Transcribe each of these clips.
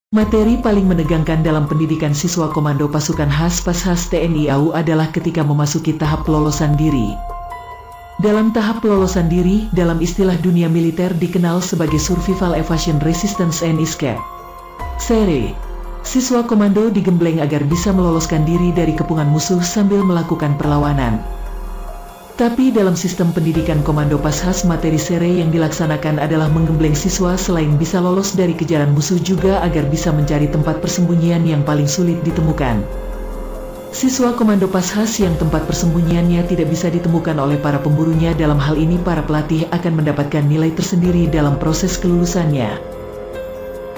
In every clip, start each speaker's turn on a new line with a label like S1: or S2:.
S1: Materi paling menegangkan dalam pendidikan siswa Komando Pasukan Khas Pashas TNI AU adalah ketika memasuki tahap pelolosan diri. Dalam tahap pelolosan diri, dalam istilah dunia militer dikenal sebagai Survival Evasion Resistance and Escape. SERE. Siswa komando digembleng agar bisa meloloskan diri dari kepungan musuh sambil melakukan perlawanan. Tapi dalam sistem pendidikan Komando Pashas, materi SERE yang dilaksanakan adalah menggembleng siswa selain bisa lolos dari kejaran musuh juga agar bisa mencari tempat persembunyian yang paling sulit ditemukan. Siswa Komando Pashas yang tempat persembunyiannya tidak bisa ditemukan oleh para pemburunya, dalam hal ini para pelatih akan mendapatkan nilai tersendiri dalam proses kelulusannya.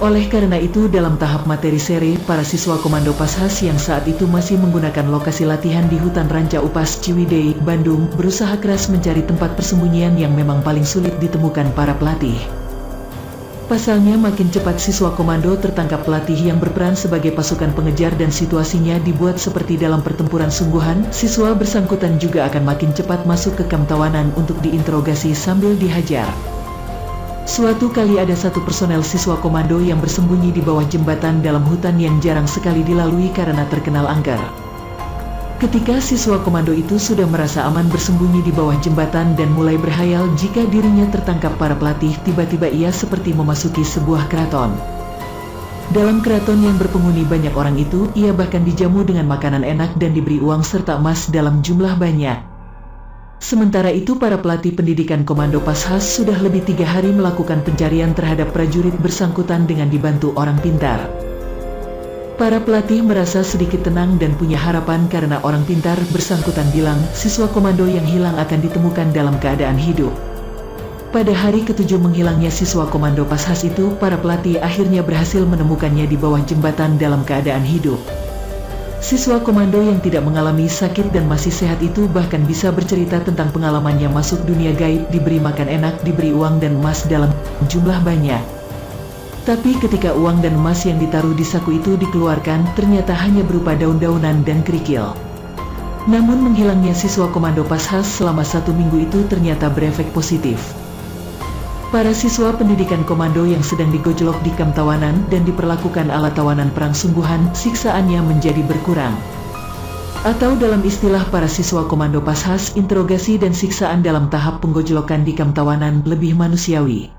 S1: Oleh karena itu, dalam tahap materi SERE, para siswa Komando Pashas yang saat itu masih menggunakan lokasi latihan di Hutan Ranca Upas Ciwidey, Bandung, berusaha keras mencari tempat persembunyian yang memang paling sulit ditemukan para pelatih. Pasalnya, makin cepat siswa komando tertangkap pelatih yang berperan sebagai pasukan pengejar dan situasinya dibuat seperti dalam pertempuran sungguhan, siswa bersangkutan juga akan makin cepat masuk ke kamp tawanan untuk diinterogasi sambil dihajar. Suatu kali ada satu personel siswa komando yang bersembunyi di bawah jembatan dalam hutan yang jarang sekali dilalui karena terkenal angker. Ketika siswa komando itu sudah merasa aman bersembunyi di bawah jembatan dan mulai berhayal jika dirinya tertangkap para pelatih, tiba-tiba ia seperti memasuki sebuah keraton. Dalam keraton yang berpenghuni banyak orang itu, ia bahkan dijamu dengan makanan enak dan diberi uang serta emas dalam jumlah banyak. Sementara itu, para pelatih pendidikan Komando Pashas sudah lebih 3 hari melakukan pencarian terhadap prajurit bersangkutan dengan dibantu orang pintar. Para pelatih merasa sedikit tenang dan punya harapan karena orang pintar bersangkutan bilang siswa komando yang hilang akan ditemukan dalam keadaan hidup. Pada hari ke-7 menghilangnya siswa Komando Pashas itu, para pelatih akhirnya berhasil menemukannya di bawah jembatan dalam keadaan hidup. Siswa komando yang tidak mengalami sakit dan masih sehat itu bahkan bisa bercerita tentang pengalamannya masuk dunia gaib, diberi makan enak, diberi uang dan emas dalam jumlah banyak. Tapi ketika uang dan emas yang ditaruh di saku itu dikeluarkan, ternyata hanya berupa daun-daunan dan kerikil. Namun menghilangnya siswa Komando Pashas selama 1 minggu itu ternyata berefek positif. Para siswa pendidikan komando yang sedang digojlok di kamp tawanan dan diperlakukan ala tawanan perang sungguhan, siksaannya menjadi berkurang. Atau dalam istilah para siswa Komando Pashas, interogasi dan siksaan dalam tahap penggojlokan di kamp tawanan lebih manusiawi.